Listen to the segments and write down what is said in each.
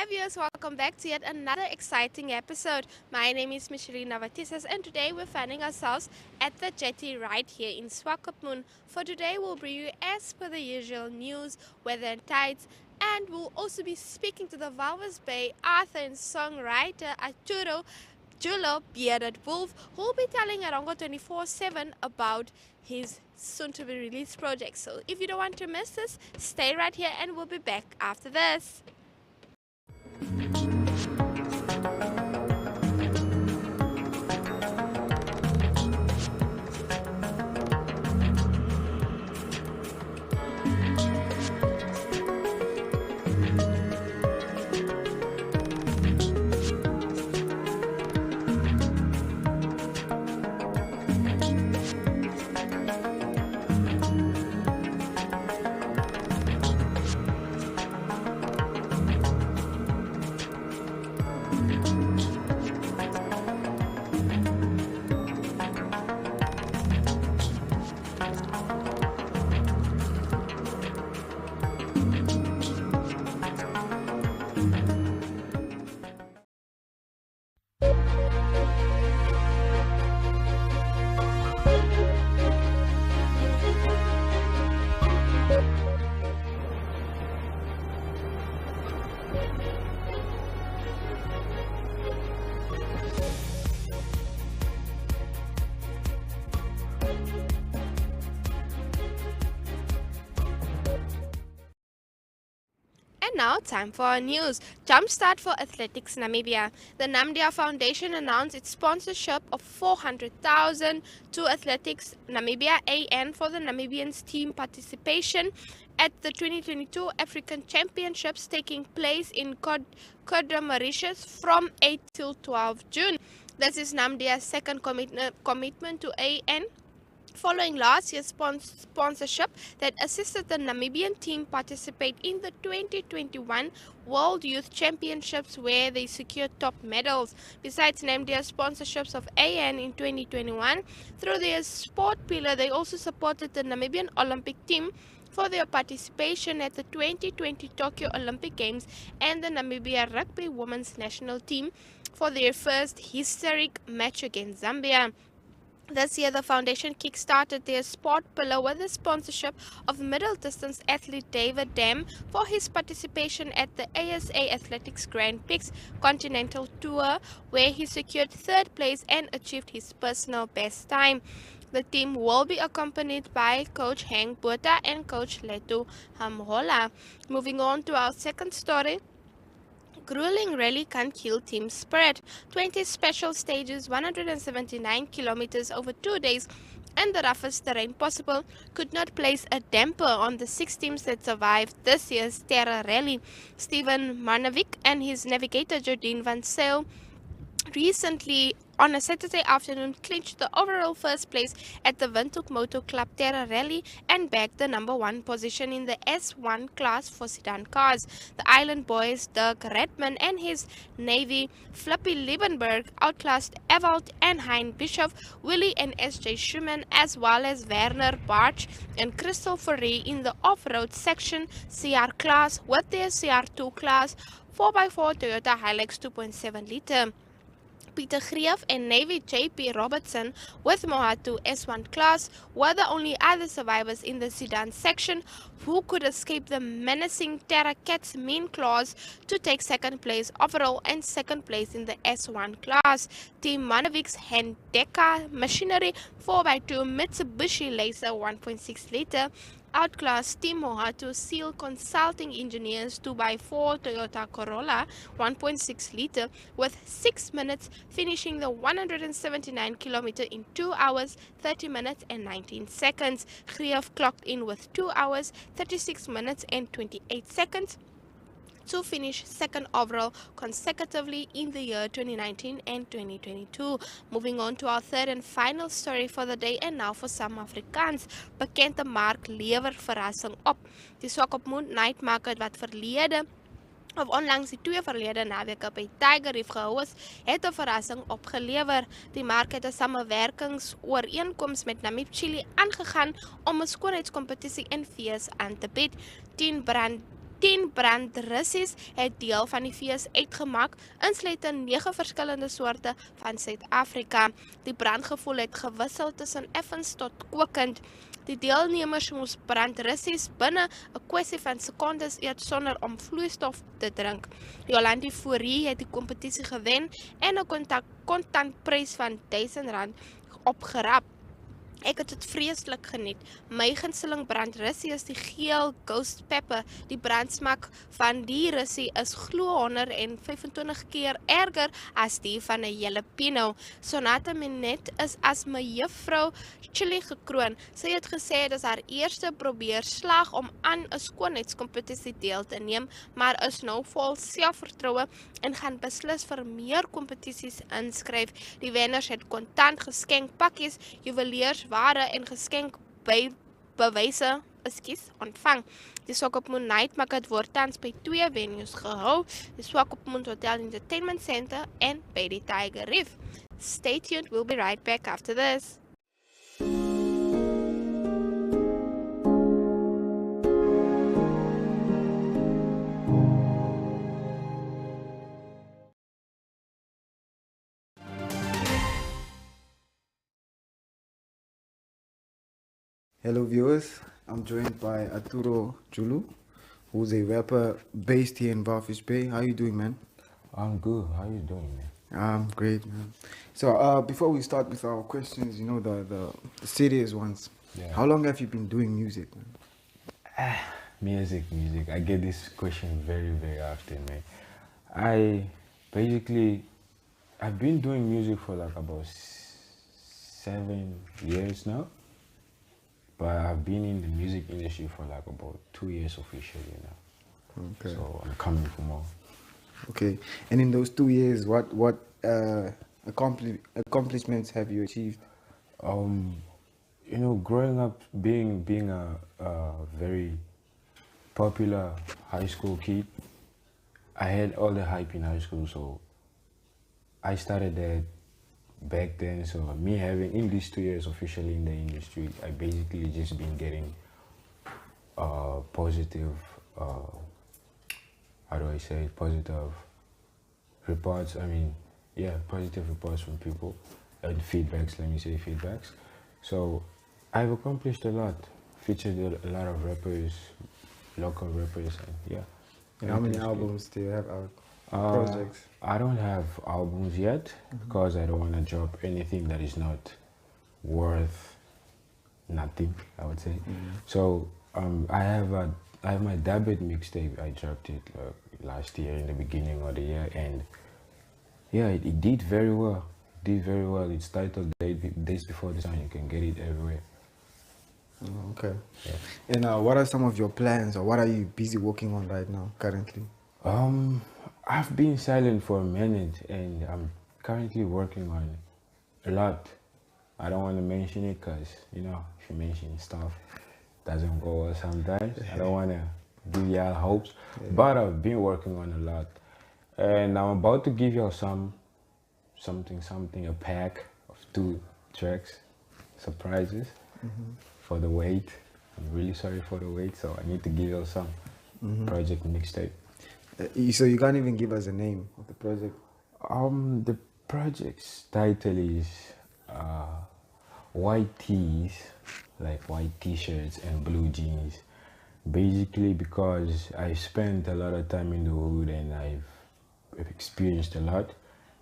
Hi viewers, welcome back to yet another exciting episode. My name is Micheline Navatisas and today we're finding ourselves at the jetty right here in Swakopmund. For today we'll bring you as per the usual news, weather and tides, and we'll also be speaking to the Walvis Bay author and songwriter Arturo Bearded Wolf, who will be telling Erongo 24/7 about his soon to be released project. So if you don't want to miss this, stay right here and we'll be back after this. And now, time for our news. Jumpstart for Athletics Namibia. The Namibia Foundation announced its sponsorship of 400,000 to Athletics Namibia AN for the Namibians team participation at the 2022 African Championships taking place in Côte Mauritius from 8 till 12 June. This is Namibia's second commitment to AN, following last year's sponsorship that assisted the Namibian team participate in the 2021 World Youth Championships where they secured top medals. Besides Namibia's sponsorships of AN in 2021, through their sport pillar they also supported the Namibian Olympic team for their participation at the 2020 Tokyo Olympic Games and the Namibia Rugby Women's National Team for their first historic match against Zambia. This year, the foundation kick-started their sport pillar with the sponsorship of middle distance athlete David Dam for his participation at the ASA Athletics Grand Prix Continental Tour, where he secured third place and achieved his personal best time. The team will be accompanied by Coach Hank Botha and Coach Letu Hamhola. Moving on to our second story. Grueling rally can't kill team spirit. 20 special stages, 179 kilometers over 2 days, and the roughest terrain possible could not place a damper on the 6 teams that survived this year's Terra Rally. Steven Marnovic and his navigator Jodine van Zyl recently on a Saturday afternoon clinched the overall first place at the Windhoek Motor Club Terra Rally and bagged the number 1 position in the S1 class for sedan cars. The Island boys Dirk Redman and his navy Flippy Liebenberg outclassed Evald and Hein Bischoff, Willie and SJ Schumann, as well as Werner Bartsch and Crystal Ferry in the off-road section CR class with their CR2 class 4x4 Toyota Hilux 2.7 liter. Peter Greef and Navy JP Robertson with Moatu S1 class were the only other survivors in the sedan section who could escape the menacing Terra Cat's mean claws to take second place overall and second place in the S1 class. Team Manovic's Hendeka Machinery 4x2 Mitsubishi Laser 1.6 liter outclassed Team Moatu Seal Consulting Engineers 2x4 Toyota Corolla 1.6 liter with 6 minutes, finishing the 179 kilometer in 2 hours 30 minutes and 19 seconds. Greef clocked in with 2 hours 36 minutes and 28 seconds to finish second overall consecutively in the year 2019 and 2022. Moving on to our third and final story for the day, and now for some Afrikaans. Bekende mark lewer verrassing op. Die Swakopmund Night Market wat onlangs die 2 verlede naweke by Tiger Reef gehou is, het 'n verrassing opgelewer. Die mark het 'n samewerkingsooreenkoms met Namib Chili aangegaan om 'n skoonheidskompetisie en fees aan te bied. 10 10 brandrussies het deel van die fees uitgemaak, insluitend 9 verskillende soorte van Suid-Afrika. Die brandgevoel het gewissel tussen effens tot kokend. Die deelnemers moes brandrussies binne 'n kwessie van sekondes eet sonder om vloeistof te drink. Jolandi Fourie het die kompetisie gewen en 'n kontantprys van R1000 opgerap. Ek het dit vreeslik geniet. My gunsteling brandrussie is die geel ghost pepper. Die brandsmaak van die russie is glo 125 keer erger as die van 'n jalapeno. Sonata Minet is as my juffrou chili gekroon. Sy het gesê dis haar eerste probeerslag om aan 'n skoonheidskompetisie deel te neem, maar is nou vol selfvertroue en gaan beslis vir meer kompetisies inskryf. Die wenners het kontant geskenkpakkies, juweliersware en geskenkbewyse ontvang. Die Swakopmund Night Market word tans by 2 venues gehou, die Swakopmund Hotel Entertainment Center en by die Tiger Reef. Stay tuned, we'll be right back after this. Hello viewers, I'm joined by Arturo Djulu, who's a rapper based here in Walvis Bay. How you doing, man? I'm good. How you doing, man? I'm great, man. So before we start with our questions, you know, the serious ones. Yeah. How long have you been doing music, man? Music. I get this question very, very often, man. I've been doing music for like about 7 years now. But I've been in the music industry for like about 2 years officially now. Okay. So I'm coming for more. Okay. And in those 2 years, what accomplishments have you achieved? You know, growing up, being a very popular high school kid, I had all the hype in high school, so I started that back then. So me having in these 2 years officially in the industry, I basically just been getting positive, how do I say it, positive reports. I mean, yeah, positive reports from people and feedbacks, let me say feedbacks. So I've accomplished a lot, featured a lot of rappers, local rappers, and yeah. And how many albums do you have out? Projects? I don't have albums yet because I don't want to drop anything that is not worth nothing, I would say. So I have my debut mixtape. I dropped it last year in the beginning of the year, and yeah, it did very well. It's titled Days Before the Sun. You can get it everywhere. Oh, okay. Yeah. And what are some of your plans, or what are you busy working on right now, currently? I've been silent for a minute, and I'm currently working on a lot. I don't want to mention it because, you know, if you mention stuff, it doesn't go well sometimes. I don't want to give y'all hopes, but I've been working on a lot. And I'm about to give y'all something, a pack of 2 tracks, surprises for the wait. I'm really sorry for the wait, so I need to give y'all some project mixtape. So you can't even give us a name of the project? The project's title is White Tees, like white t-shirts and blue jeans. Basically because I spent a lot of time in the hood and I've experienced a lot,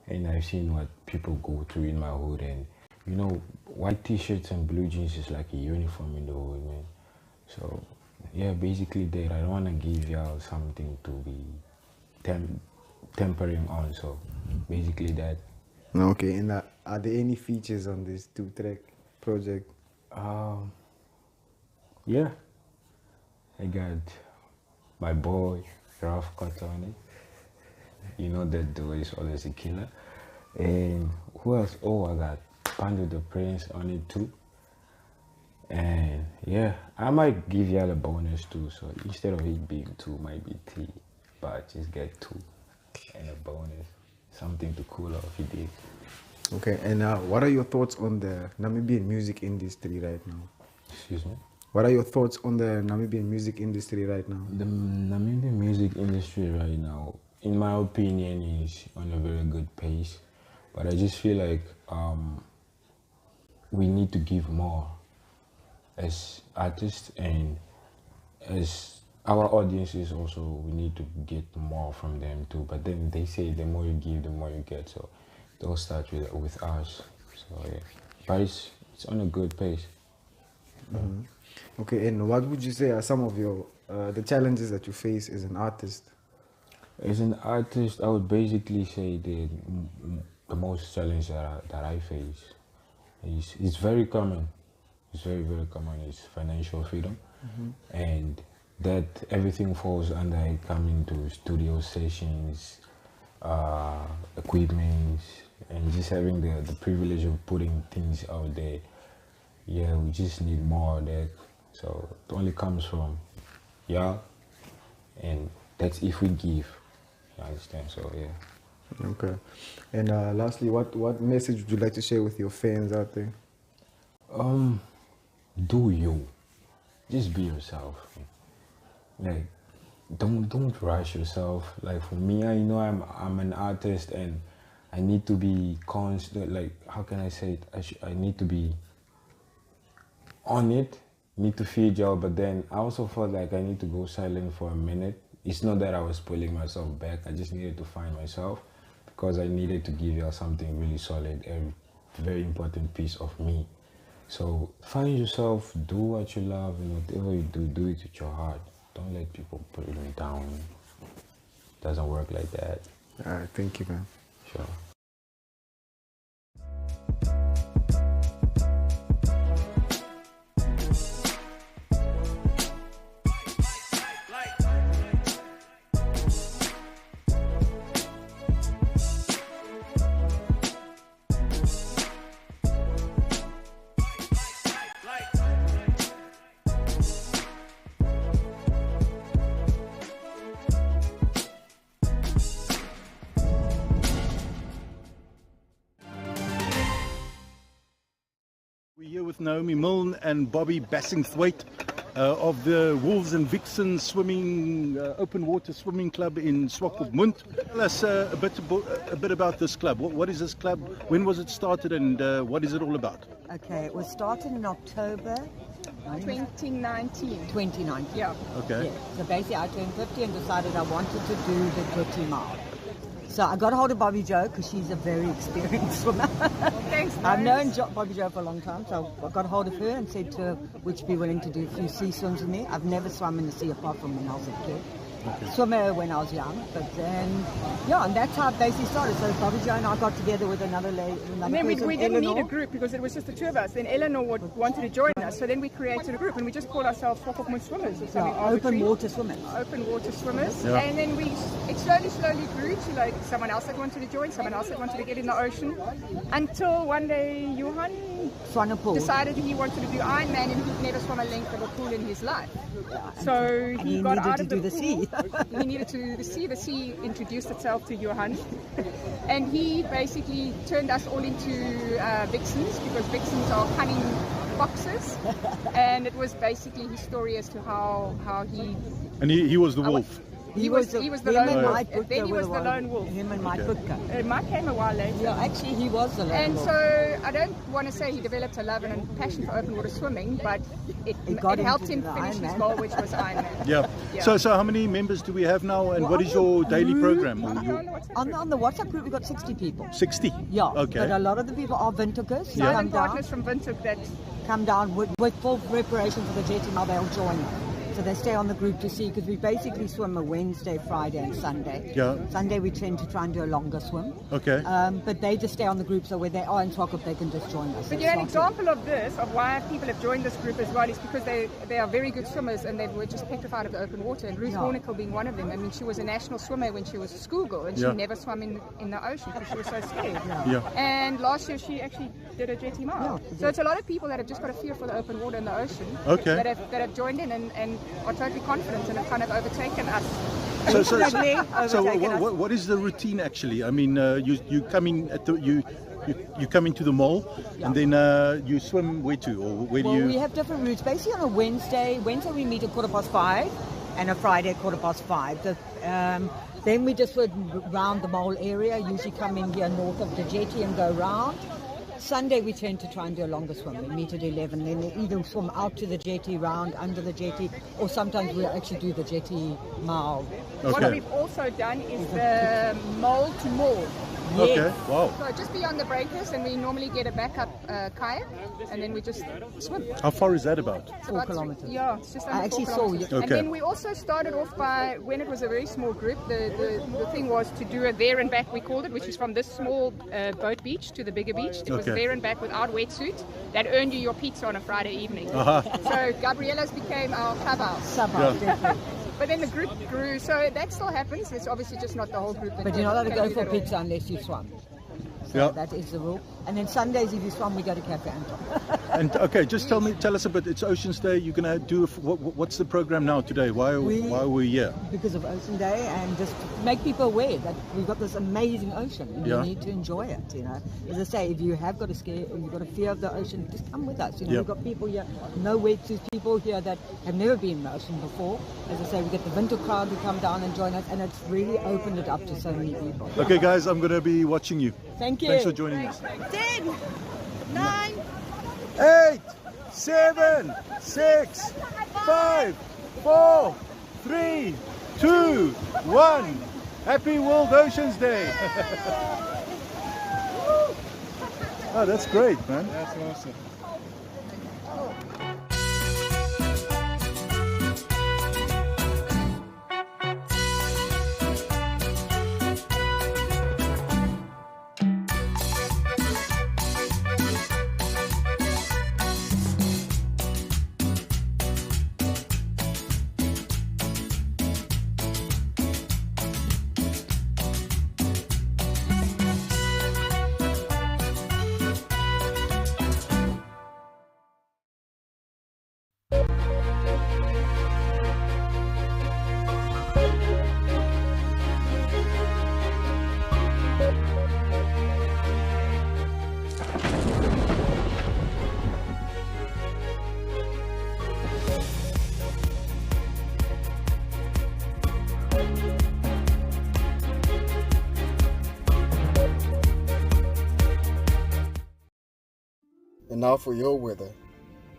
and I've seen what people go through in my hood, and you know, white t-shirts and blue jeans is like a uniform in the hood, man. So yeah, basically that. I don't want to give y'all something to be tempering on, so basically that. Okay, and are there any features on this 2-track project? Yeah, I got my boy Ralph Cut on it. You know that dude is always a killer. And who else? Oh, I got Pando the Prince on it too. And yeah, I might give y'all a bonus too, so instead of it being 2, might be 3, but just get 2 and a bonus, something to cool off, you dig. Okay, and what are your thoughts on the Namibian music industry right now? Excuse me? What are your thoughts on the Namibian music industry right now? The Namibian music industry right now, in my opinion, is on a very good pace. But I just feel like we need to give more as artists, and as our audiences also, we need to get more from them too. But then they say the more you give, the more you get. So it all starts with us. So yeah, but it's on a good pace. Okay, and what would you say are some of your the challenges that you face as an artist? As an artist, I would basically say the most challenge that I face is it's very common. It's very, very common. It's financial freedom, and that everything falls under coming to studio sessions, equipment, and just having the privilege of putting things out there. Yeah, we just need more of that. So it only comes from y'all, and that's if we give. You understand? So yeah. Okay. And lastly, what message would you like to share with your fans out there? Do you. Just be yourself. Like, don't rush yourself. Like for me, I know I'm an artist and I need to be constant. Like, how can I say it? I need to be on it. Need to feed y'all, but then I also felt like I need to go silent for a minute. It's not that I was pulling myself back. I just needed to find myself because I needed to give y'all something really solid, a very important piece of me. So find yourself, do what you love, and whatever you do it with your heart. Don't let people put you down. Doesn't work like that. All right, thank you, man. Sure. We're here with Naomi Milne and Bobby Bassingthwaite of the Wolves and Vixens swimming open water swimming club in Swakopmund. Tell us a bit about this club. What is this club? When was it started, and what is it all about? Okay, it was started in October 2019. 2019. Yeah. Okay. Yeah. So basically I turned 50 and decided I wanted to do the 20 mile. So I got a hold of Bobby Jo because she's a very experienced swimmer. Thanks, I've Lawrence. known Bobby Jo for a long time, so I got a hold of her and said to her, would you be willing to do a few sea swims with me? I've never swum in the sea apart from when I was a kid. Swimmer when I was young, but then, yeah, and that's how it basically started. So Bobby Jo and I got together with another lady, And then we didn't need a Eleanor. group because it was just the two of us. Then Eleanor wanted to join us, so then we created a group and we just called ourselves Swakopmund Swimmers or something Yeah, arbitrary. open water swimmers. Open water swimmers. Yeah. And then it slowly grew to like someone else that wanted to join, someone else that wanted to get in the ocean. Until one day Johan Swanepoel. decided he wanted to do Ironman and he'd never swum a length of a pool in his life. So he got needed out to of do the the pool. sea. He needed to do the sea. The sea introduced itself to Johan. And he basically turned us all into vixens because vixens are cunning foxes. And it was basically his story as to how he... And he was the wolf. He was the lone wolf. Then he was the lone wolf. Him and Mike Butka. Mike came a while later. Yeah, actually he was the lone And wolf. so I don't want to say he developed a love and a passion for open water swimming, but it got helped into him the finish his Ironman. goal, which was Ironman. Yeah. Yeah. So how many members do we have now, and Well, what on is the your daily group- program? On the WhatsApp group, we got 60 people. 60? Yeah, Okay. but a lot of the people are Vintukers who Silent come down, partners from Windhoek that come down with full preparation for the jetty. Now they'll join us. So they stay on the group to see, because we basically swim a Wednesday, Friday and Sunday. Yeah. Sunday we tend to try and do a longer swim. Okay. But they just stay on the group, so when they are in Swakop, they can just join us. But It's yeah, an not- example of this, of why people have joined this group as well, is because they are very good swimmers and they were just petrified of the open water. And Ruth Yeah. Hornicle being one of them. I mean, she was a national swimmer when she was a schoolgirl and she Yeah. never swam in the ocean because she was so scared. Yeah. And last year she actually did a jetty mile. Yeah. So it's a lot of people that have just got a fear for the open water and the ocean Okay. that have joined in and are totally confident and have kind of overtaken us. So Definitely overtaken us. what is the routine actually? I mean, you come in at you you come into the mall, Yeah. and then you swim where to, or where Well, do you? we have different routes. Basically, on a Wednesday we meet at 5:15, and a Friday at 5:15. Then we just would round the mall area, usually come in here north of the jetty and go round. Sunday we tend to try and do a longer swim. We meet at 11, then we either swim out to the jetty, round under the jetty, or sometimes we actually do the jetty mile. Okay. What we've also done is the mole to mall. Okay. Wow. So just beyond the breakers, and we normally get a backup kayak, and then we just swim. How far is that about? It's 4 about kilometers. Yeah, it's just I under actually 4 saw kilometers. you. Okay. And then we also started off by, when it was a very small group, the thing was to do a there and back, we called it, which is from this small boat beach to the bigger beach. It was Okay. there and back without wetsuit. That earned you your pizza on a Friday evening. So Gabriella's became our clubhouse. Suburb, definitely. But then the group grew, so that still happens. It's obviously just not the whole group. That But you're not allowed to can go do for that all. pizza unless you swam. So Yeah. that is the rule. And then Sundays, if you swam, we go to Cafe Anton. And okay, just tell us a bit. It's Ocean's Day. You're gonna do. What's the program now today? Why are we here? Because of Ocean Day, and just to make people aware that we've got this amazing ocean and Yeah. you need to enjoy it. As I say, if you have got a scare or you've got a fear of the ocean, just come with us. Yeah. We've got people here, no wetsuits, people here that have never been in the ocean before. As I say, we get the winter crowd who come down and join us, and it's really opened it up to so many people. Okay, guys, I'm gonna be watching you. Thank you. Thanks for joining us. 10, 9, 8, 7, 6, 5, 4, 3, 2, 1. Happy World Oceans Day. Oh, that's great, man. That's awesome. And now for your weather.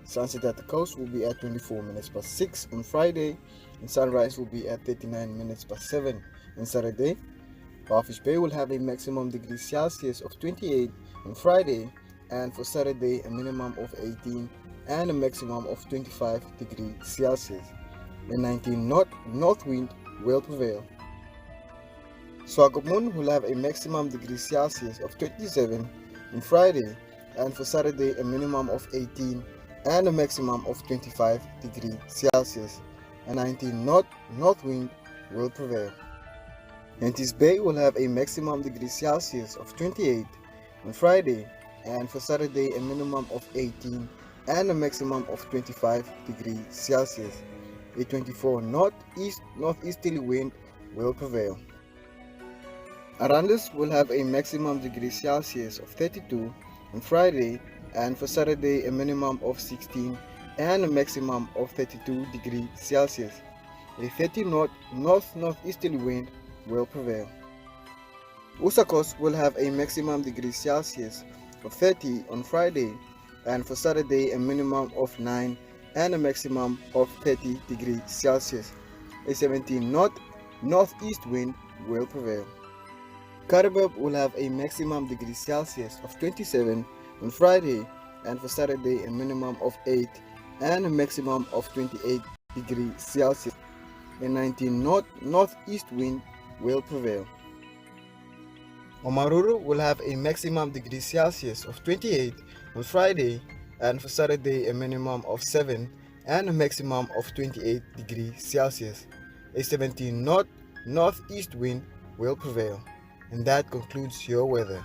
Sunset at the coast will be at 24 minutes past 6 on Friday, and sunrise will be at 39 minutes past 7 on Saturday. Walvis Bay will have a maximum degree Celsius of 28 on Friday, and for Saturday a minimum of 18 and a maximum of 25 degrees Celsius. A 19 knot north wind will prevail. Swakopmund will have a maximum degree Celsius of 27 on Friday, and for Saturday a minimum of 18 and a maximum of 25 degrees Celsius. A 19 knot north wind will prevail. Walvis Bay will have a maximum degree Celsius of 28 on Friday, and for Saturday a minimum of 18 and a maximum of 25 degrees Celsius. A 24 knot northeasterly wind will prevail. Arandis will have a maximum degree Celsius of 32 on Friday, and for Saturday a minimum of 16 and a maximum of 32 degrees Celsius. A 30 knot northeasterly wind will prevail. Usakos will have a maximum degree Celsius of 30 on Friday, and for Saturday a minimum of 9 and a maximum of 30 degrees Celsius. A 17 knot northeast wind will prevail. Karibab will have a maximum degree Celsius of 27 on Friday, and for Saturday a minimum of 8 and a maximum of 28 degrees Celsius. A 19 knot northeast wind will prevail. Omaruru will have a maximum degree Celsius of 28 on Friday, and for Saturday a minimum of 7 and a maximum of 28 degrees Celsius. A 17 knot northeast wind will prevail. And that concludes your weather.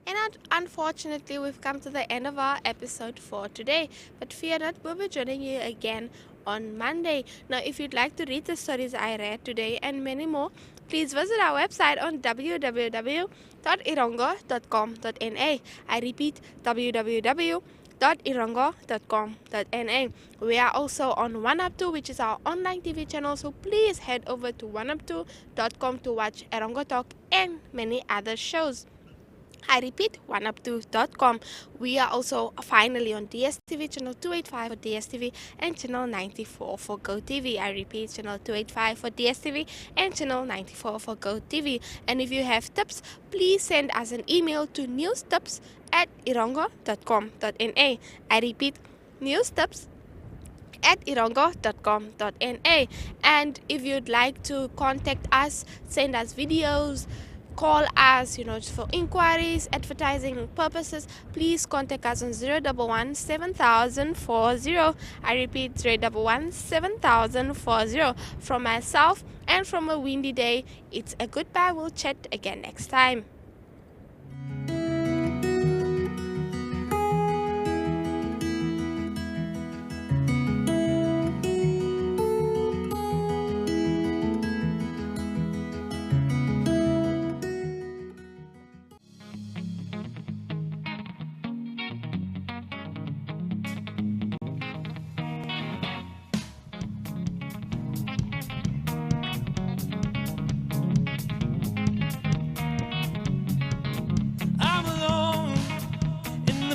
And unfortunately, we've come to the end of our episode for today. But fear not, we'll be joining you again on Monday. Now, if you'd like to read the stories I read today and many more, please visit our website on www.erongo.com.na. I repeat, www.erongo.com.na. We are also on 1up2, which is our online TV channel, so please head over to 1up2.com to watch Erongo Talk and many other shows. I repeat, 1up2.com. We are also finally on DSTV channel 285 for DSTV and channel 94 for GoTV. I repeat, channel 285 for DSTV and channel 94 for GoTV. And if you have tips, please send us an email to newstips@erongo.com.na. I repeat, newstips@erongo.com.na. And if you'd like to contact us, send us videos, call us, for inquiries, advertising purposes, please contact us on 011 7040. I repeat, 011 7040. From myself and from a windy day, it's a goodbye. We'll chat again next time.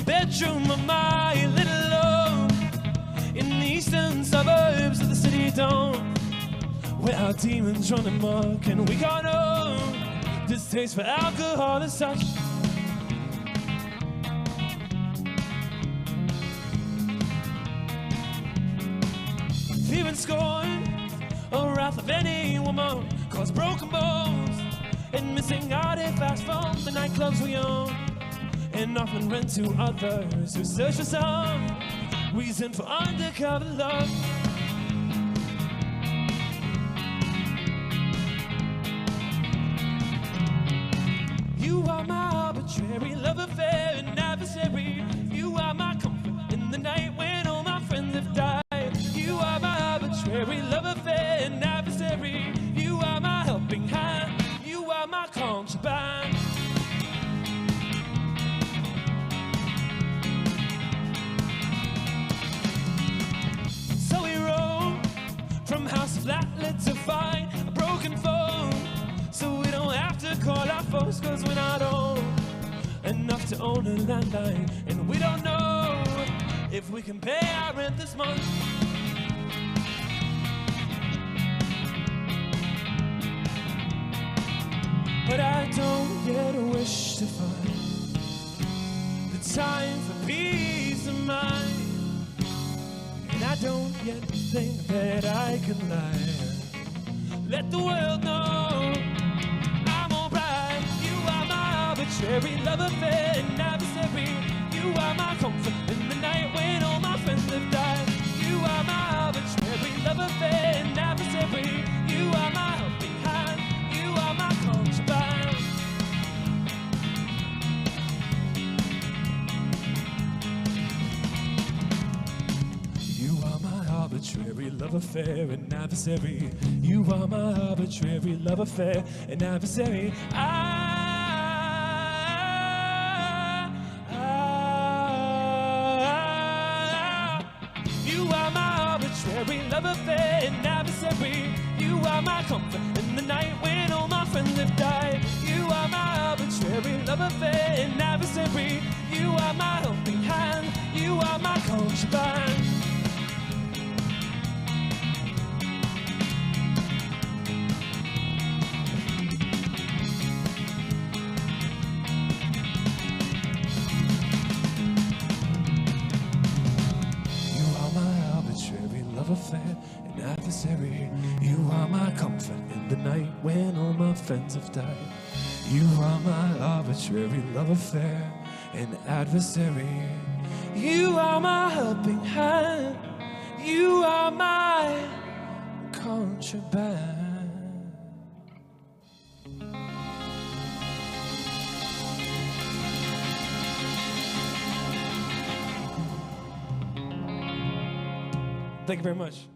Bedroom of my little home in the eastern suburbs of the city dawn, where our demons run amok and we got no distaste for alcohol and such. Fear and scorn, or wrath of any woman, cause broken bones and missing artifacts from the nightclubs we own, and often rent to others who search for some reason for undercover love. You are my arbitrary love affair and adversary. You are my comfort in the night when all my friends have died. You are my arbitrary love affair and adversary. You are my helping hand. You are my concubine. From house flat lit to find a broken phone, so we don't have to call our folks, cause we're not old enough to own a landline, and we don't know if we can pay our rent this month. But I don't yet wish to find the time for peace of mind, and I don't yet think that I can lie. Let the world know I'm alright. You are my arbitrary love affair and adversary. You are my comfort in the night when all my friends have died. You are my arbitrary love affair and adversary. You are my helping hand. You are my concubine. Arbitrary love affair and adversary. You are my arbitrary love affair and adversary. You are my arbitrary love affair and adversary. You are my comfort in the night when all my friends have died. You are my arbitrary love affair and adversary. You are my helping hand. You are my concubine. Affair and adversary. You are my comfort in the night when all my friends have died. You are my arbitrary love affair and adversary. You are my helping hand. You are my concubine. Thank you very much.